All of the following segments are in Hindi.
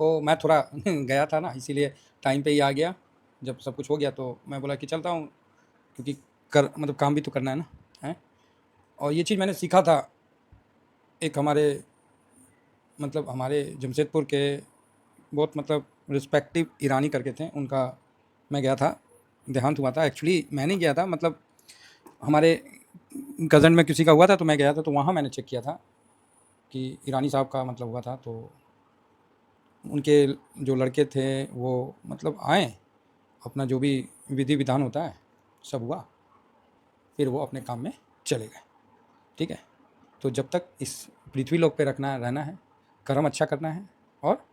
वो मैं थोड़ा गया था ना, इसीलिए टाइम पे ही आ गया। जब सब कुछ हो गया तो मैं बोला कि चलता हूँ, क्योंकि मतलब काम भी तो करना है ना, हैं। और ये चीज़ मैंने सीखा था, एक हमारे जमशेदपुर के बहुत रिस्पेक्टिव ईरानी करके थे, उनका मैं गया था, देहांत हुआ था। एक्चुअली मैं नहीं गया था, हमारे कज़न में किसी का हुआ था तो मैं गया था, तो वहाँ मैंने चेक किया था कि ईरानी साहब का हुआ था। तो उनके जो लड़के थे वो आए, अपना जो भी विधि विधान होता है सब हुआ, फिर वो अपने काम में चले गए। ठीक है, तो जब तक इस पृथ्वी लोक पे रहना है, कर्म अच्छा करना है और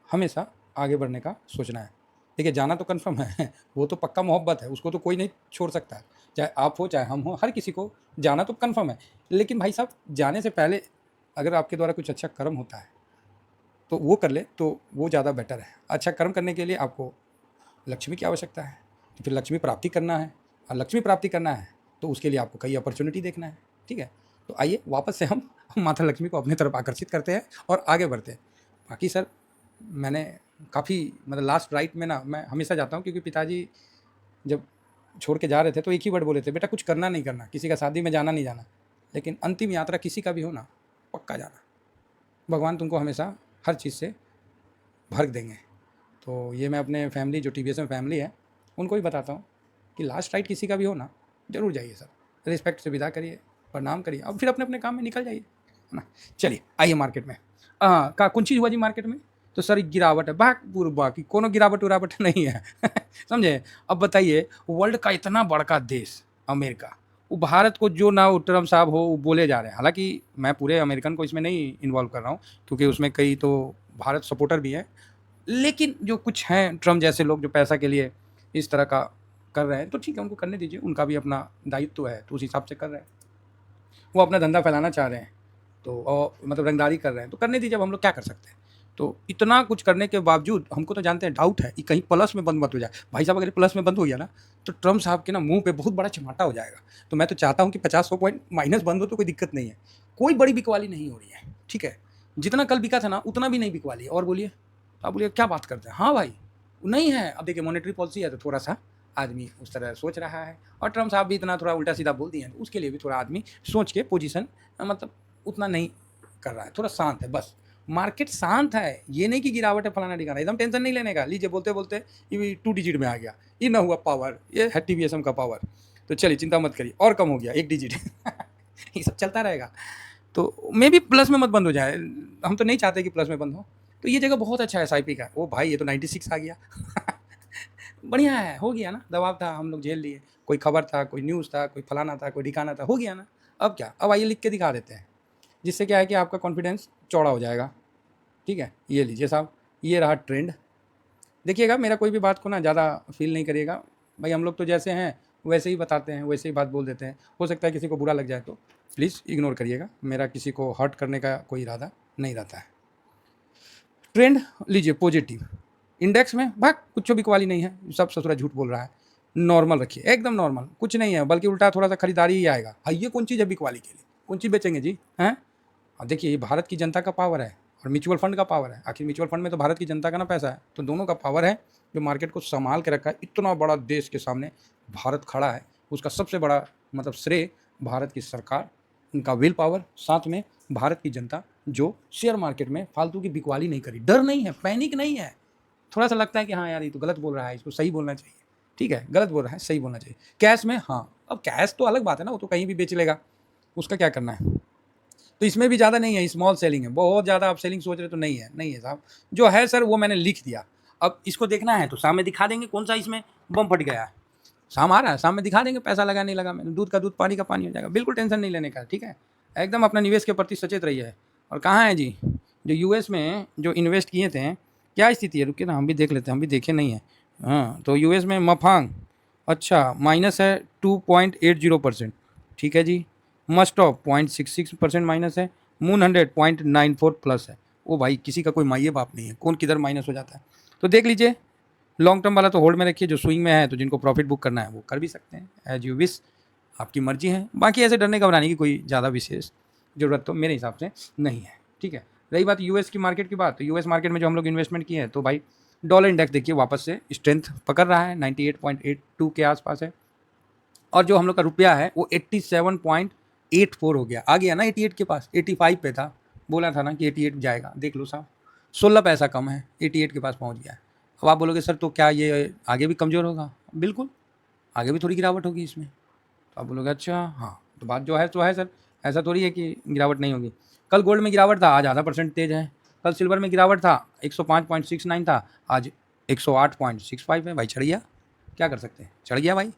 हमेशा आगे बढ़ने का सोचना है। देखिए, जाना तो कन्फर्म है वो तो पक्का मोहब्बत है, उसको तो कोई नहीं छोड़ सकता है, चाहे आप हो चाहे हम हो, हर किसी को जाना तो कन्फर्म है। लेकिन भाई साहब, जाने से पहले अगर आपके द्वारा कुछ अच्छा कर्म होता है तो वो कर ले, तो वो ज़्यादा बेटर है। अच्छा कर्म करने के लिए आपको लक्ष्मी की आवश्यकता है, तो फिर लक्ष्मी प्राप्ति करना है, और लक्ष्मी प्राप्ति करना है तो उसके लिए आपको कई अपॉर्चुनिटी देखना है। ठीक है, तो आइए वापस से हम माता लक्ष्मी को अपनी तरफ आकर्षित करते हैं और आगे बढ़ते हैं। बाकी सर, मैंने काफ़ी लास्ट राइट में ना मैं हमेशा जाता हूँ, क्योंकि पिताजी जब छोड़ के जा रहे थे तो एक ही वर्ड बोले थे, बेटा कुछ करना नहीं करना, किसी का शादी में जाना नहीं जाना, लेकिन अंतिम यात्रा किसी का भी हो ना, पक्का जाना। भगवान तुमको हमेशा हर चीज़ से भर देंगे। तो ये मैं अपने फैमिली, जो टीवीएस में फैमिली है, उनको भी बताता हूँ कि लास्ट राइट किसी का भी हो ना, ज़रूर जाइए सर, रिस्पेक्ट से विदा करिए, प्रणाम करिए, और फिर अपने अपने काम में निकल जाइए, है ना। चलिए आइए मार्केट में। का कौन चीज़ हुआ जी मार्केट में? तो सर गिरावट है, बाकी कोनो गिरावट उरावट नहीं है समझे। अब बताइए, वर्ल्ड का इतना बड़का देश अमेरिका, वो भारत को जो ना ट्रम्प साहब हो वो बोले जा रहे हैं। हालांकि मैं पूरे अमेरिकन को इसमें नहीं इन्वॉल्व कर रहा हूँ, क्योंकि उसमें कई तो भारत सपोर्टर भी हैं, लेकिन जो कुछ हैं ट्रम्प जैसे लोग जो पैसा के लिए इस तरह का कर रहे हैं, तो ठीक है, उनको करने दीजिए, उनका भी अपना दायित्व है, तो उस हिसाब से कर रहे हैं। वो अपना धंधा फैलाना चाह रहे हैं, तो और रंगदारी कर रहे हैं, तो करने दीजिए, अब हम लोग क्या कर सकते हैं। तो इतना कुछ करने के बावजूद हमको तो जानते हैं, डाउट है कि कहीं प्लस में बंद मत हो जाए। भाई साहब, अगर प्लस में बंद हो गया ना, तो ट्रम्प साहब के ना मुंह पे बहुत बड़ा चमाटा हो जाएगा। तो मैं तो चाहता हूँ कि 50-100 पॉइंट माइनस बंद हो तो कोई दिक्कत नहीं है, कोई बड़ी बिकवाली नहीं हो रही है। ठीक है, जितना कल बिका था ना उतना भी नहीं बिकवाली है। और बोलिए, तो आप बोलिए क्या बात करते हैं? हाँ भाई, नहीं है। अब देखिए, मॉनेटरी पॉलिसी है तो थोड़ा सा आदमी उस तरह सोच रहा है, और ट्रम्प साहब भी इतना थोड़ा उल्टा सीधा बोल दिए हैं, तो उसके लिए भी थोड़ा आदमी सोच के पोजीशन उतना नहीं कर रहा है, थोड़ा शांत है बस। मार्केट शांत है, ये नहीं कि गिरावट है फलाना ठिकाना, एकदम टेंशन नहीं लेने का। लीजिए, बोलते बोलते ये 2 डिजिट में आ गया, ये ना हुआ पावर, ये है टीवीएसएम का पावर। तो चलिए चिंता मत करिए, और कम हो गया 1 डिजिट ये सब चलता रहेगा। तो मे भी प्लस में मत बंद हो जाए, हम तो नहीं चाहते कि प्लस में बंद हो। तो ये जगह बहुत अच्छा है एसआईपी का। ओ भाई, ये तो 96 आ गया बढ़िया है, हो गया ना। दबाव था, हम लोग झेल लिए, कोई खबर था, कोई न्यूज़ था, कोई फलाना था, कोई ठिकाना था, हो गया ना। अब क्या, अब आइए लिख के दिखा देते हैं, जिससे क्या है कि आपका कॉन्फिडेंस चौड़ा हो जाएगा। ठीक है, ये लीजिए साहब, ये रहा ट्रेंड। देखिएगा, मेरा कोई भी बात को ना ज़्यादा फील नहीं करिएगा भाई, हम लोग तो जैसे हैं वैसे ही बताते हैं, वैसे ही बात बोल देते हैं। हो सकता है किसी को बुरा लग जाए तो प्लीज़ इग्नोर करिएगा, मेरा किसी को हर्ट करने का कोई इरादा नहीं रहता है। ट्रेंड लीजिए पॉजिटिव, इंडेक्स में भाग कुछ बिकवाली नहीं है, सब ससुरा झूठ बोल रहा है। नॉर्मल रखिए, एकदम नॉर्मल, कुछ नहीं है, बल्कि उल्टा थोड़ा सा खरीदारी ही आएगा। हाँ, ये कौन चीज़ है बिकवाली के लिए? कौन चीज़ बेचेंगे जी, हैं? अब देखिए, ये भारत की जनता का पावर है और म्यूचुअल फंड का पावर है। आखिर म्यूचुअल फंड में तो भारत की जनता का ना पैसा है, तो दोनों का पावर है जो मार्केट को संभाल के रखा है। इतना बड़ा देश के सामने भारत खड़ा है, उसका सबसे बड़ा श्रेय भारत की सरकार, उनका विल पावर, साथ में भारत की जनता जो शेयर मार्केट में फालतू की बिकवाली नहीं करी। डर नहीं है, पैनिक नहीं है। थोड़ा सा लगता है कि हाँ यार, ये तो गलत बोल रहा है, इसको सही बोलना चाहिए। ठीक है, गलत बोल रहा है, सही बोलना चाहिए। कैश में, हाँ, अब कैश तो अलग बात है ना, वो तो कहीं भी बेच लेगा, उसका क्या करना है। तो इसमें भी ज़्यादा नहीं है, स्मॉल सेलिंग है। बहुत ज़्यादा आप सेलिंग सोच रहे तो नहीं है, नहीं है साहब। जो है सर वो मैंने लिख दिया। अब इसको देखना है तो शाम में दिखा देंगे कौन सा इसमें बम फट गया है। शाम आ रहा है, शाम में दिखा देंगे, पैसा लगा नहीं लगा, मैंने दूध का दूध पानी का पानी हो जाएगा। बिल्कुल टेंशन नहीं लेने का, ठीक है। एकदम अपना निवेश के प्रति सचेत रहिए। और कहाँ है जी जो यूएस में जो इन्वेस्ट किए थे, क्या स्थिति है? रुकिए ना, हम भी देख लेते हैं, हम भी देखे नहीं है। हाँ, तो यूएस में मफांग, अच्छा माइनस है 2.80%। ठीक है जी। मस्टॉप 0.66% माइनस है। मून 100 0.94 प्लस है। ओ भाई, किसी का कोई माइए बाप नहीं है, कौन किधर माइनस हो जाता है। तो देख लीजिए, लॉन्ग टर्म वाला तो होल्ड में रखिए, जो स्विंग में है तो जिनको प्रॉफिट बुक करना है वो कर भी सकते हैं, एज यू विश, आपकी मर्जी है। बाकी ऐसे डरने घबराने की कोई ज़्यादा विशेष ज़रूरत तो मेरे हिसाब से नहीं है। ठीक है, रही बात यूएस की मार्केट की बात, तो यूएस मार्केट में जो हम लोग इन्वेस्टमेंट किए हैं, तो भाई डॉलर इंडेक्स देखिए वापस से स्ट्रेंथ पकड़ रहा है, 98.82 के आसपास है। और जो हम लोग का रुपया है वो 87.84 हो गया, आ गया ना 88 के पास, 85 पे था, बोला था ना कि 88 जाएगा, देख लो साहब 16 पैसा कम है, 88 के पास पहुंच गया है। अब आप बोलोगे सर तो क्या ये आगे भी कमज़ोर होगा? बिल्कुल, आगे भी थोड़ी गिरावट होगी इसमें। तो आप बोलोगे अच्छा हाँ, तो बात जो है तो है सर, ऐसा थोड़ी है कि गिरावट नहीं होगी। कल गोल्ड में गिरावट था, आज आधा% तेज है। कल सिल्वर में गिरावट था, 105.69 था, आज 108.65 है। भाई चढ़ गया, क्या कर सकते हैं, चढ़ गया भाई।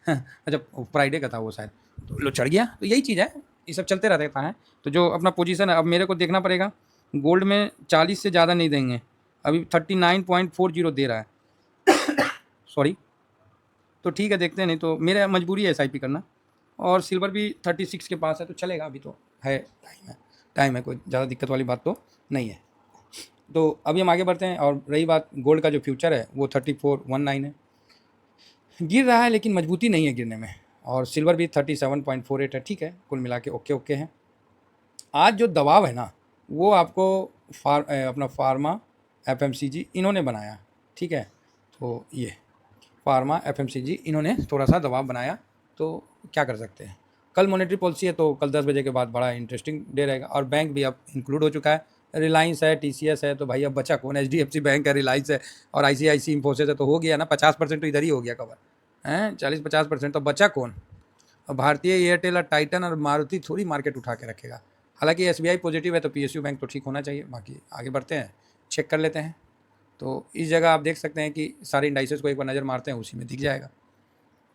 अच्छा फ्राइडे का था वो शायद, तो लो चढ़ गया। तो यही चीज़ है, ये सब चलते रहता है। तो जो अपना पोजीशन है, अब मेरे को देखना पड़ेगा, गोल्ड में 40 से ज़्यादा नहीं देंगे, अभी 39.40 दे रहा है। सॉरी, तो ठीक है देखते हैं, नहीं तो मेरा मजबूरी है SIP करना। और सिल्वर भी 36 के पास है, तो चलेगा, अभी तो है, टाइम है, कोई ज़्यादा दिक्कत वाली बात तो नहीं है। तो अभी हम आगे बढ़ते हैं। और रही बात गोल्ड का जो फ्यूचर है वो 3419 है, गिर रहा है लेकिन मजबूती नहीं है गिरने में। और सिल्वर भी 37.48 है, ठीक है, कुल मिला के ओके ओके है। आज जो दबाव है ना, वो आपको अपना फार्मा FMCG इन्होंने बनाया, ठीक है। तो ये फार्मा FMCG इन्होंने थोड़ा सा दबाव बनाया, तो क्या कर सकते हैं। कल मॉनेटरी पॉलिसी है, तो कल 10 बजे के बाद बड़ा इंटरेस्टिंग डे रहेगा। और बैंक भी अब इंक्लूड हो चुका है, रिलायंस है, TCS है, तो भाई अब बचा कौन, HDFC बैंक है, रिलायंस है और ICICI इंफोसिस है, तो हो गया ना 50% तो इधर ही हो गया कवर हैं, 40-50%, तो बचा कौन। अब भारतीय एयरटेल और टाइटन और मारुति थोड़ी मार्केट उठा के रखेगा। हालांकि SBI पॉजिटिव है, तो PSU बैंक तो ठीक होना चाहिए। बाकी आगे बढ़ते हैं, चेक कर लेते हैं। तो इस जगह आप देख सकते हैं कि सारे इंडाइसेस को एक बार नज़र मारते हैं, उसी में दिख जाएगा।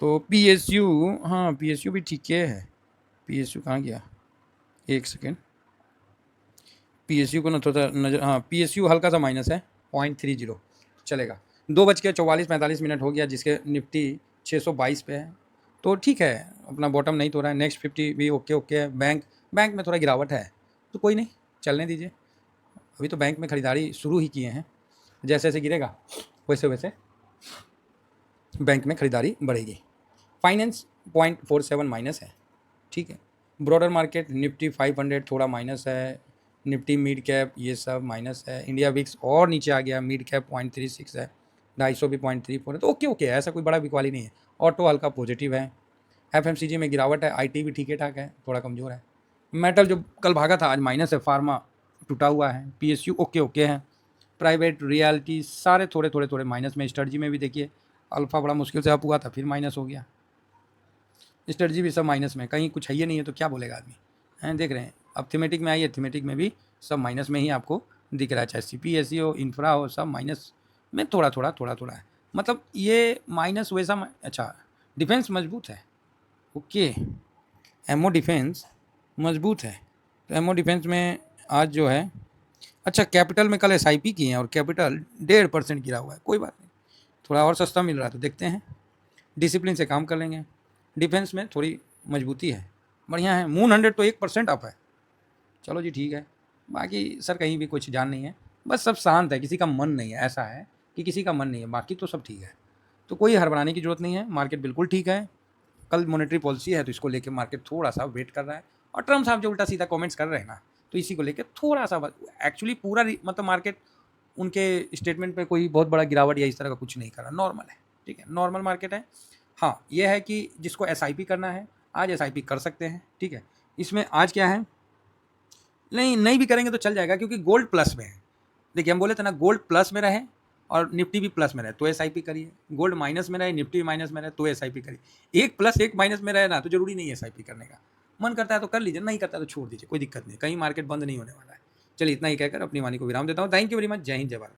तो PSU, हाँ PSU भी ठीक है। PSU कहाँ गया, एक सेकेंड, PSU को ना थोड़ा नज़र, हाँ PSU हल्का सा माइनस है, 0.30 चलेगा। 2:44-45 हो गया, जिसके निफ्टी 622 पे है, तो ठीक है, अपना बॉटम नहीं तो रहा है। नेक्स्ट 50 भी ओके ओके है। बैंक में थोड़ा गिरावट है, तो कोई नहीं, चलने दीजिए। अभी तो बैंक में ख़रीदारी शुरू ही किए हैं, जैसे जैसे गिरेगा वैसे वैसे बैंक में ख़रीदारी बढ़ेगी। फाइनेंस 0.47 माइनस है, ठीक है। ब्रॉडर मार्केट निफ्टी 500 थोड़ा माइनस है, निफ्टी मिड कैप ये सब माइनस है। इंडिया विक्स और नीचे आ गया, मिड कैप 0.36 है, 250 भी 0.34 है, तो ओके ओके है, ऐसा कोई बड़ा बिकवाली नहीं है। ऑटो हल्का पॉजिटिव है, FMCG में गिरावट है, IT भी ठीक ठाक है, थोड़ा कमज़ोर है। मेटल जो कल भागा था आज माइनस है, फार्मा टूटा हुआ है, PSU ओके ओके है। प्राइवेट रियल्टी सारे थोड़े थोड़े थोड़े माइनस में। स्ट्रेटजी में भी देखिए, अल्फ़ा बड़ा मुश्किल से अप हुआ था, फिर माइनस हो गया। स्ट्रेटजी भी सब माइनस में, कहीं कुछ है ही नहीं है, तो क्या बोलेगा आदमी, हैं देख रहे हैं। अब थीमेटिक में आइए, थीमेटिक में भी सब माइनस में ही आपको दिख रहा है, चाहे CPSE हो, इंफ्रा हो, सब माइनस में थोड़ा थोड़ा है। मतलब ये माइनस वैसा अच्छा, डिफेंस मजबूत है, ओके, एमओ डिफेंस मजबूत है। तो एमओ डिफेंस में आज जो है, अच्छा कैपिटल में कल SIP की है और कैपिटल 1.5% गिरा हुआ है, कोई बात नहीं, थोड़ा और सस्ता मिल रहा है, तो देखते हैं, डिसिप्लिन से काम कर लेंगे। डिफेंस में थोड़ी मजबूती है, बढ़िया है। मून 100 तो 1% अप है, चलो जी ठीक है। बाकी सर कहीं भी कुछ जान नहीं है, बस सब शांत है, किसी का मन नहीं है, ऐसा है कि किसी का मन नहीं है, बाकी तो सब ठीक है। तो कोई हड़बड़ाने की जरूरत नहीं है, मार्केट बिल्कुल ठीक है। कल मॉनेटरी पॉलिसी है, तो इसको लेके मार्केट थोड़ा सा वेट कर रहा है। और ट्रम्प साहब जो उल्टा सीधा कमेंट्स कर रहे हैं ना, तो इसी को लेके थोड़ा सा, एक्चुअली पूरा मतलब मार्केट उनके स्टेटमेंट पे कोई बहुत बड़ा गिरावट या इस तरह का कुछ नहीं कर रहा, नॉर्मल है, ठीक है, नॉर्मल मार्केट है। हाँ ये है कि जिसको SIP करना है आज SIP कर सकते हैं, ठीक है। इसमें आज क्या है, नहीं भी करेंगे तो चल जाएगा, क्योंकि गोल्ड प्लस में है। देखिए हम बोले थे ना, गोल्ड प्लस में रहे और निफ्टी भी प्लस में रहे तो SIP करिए, गोल्ड माइनस में रहे, निफ्टी भी माइनस में रहे तो SIP करिए। एक प्लस एक माइनस में रहे ना, तो जरूरी नहीं है SIP करने का, मन करता है तो कर लीजिए, नहीं करता तो छोड़ दीजिए, कोई दिक्कत नहीं, कहीं मार्केट बंद नहीं होने वाला है। चलिए इतना ही कहकर अपनी वाणी को विराम देता हूँ। थैंक यू वेरी मच, जय हिंद जय भारत।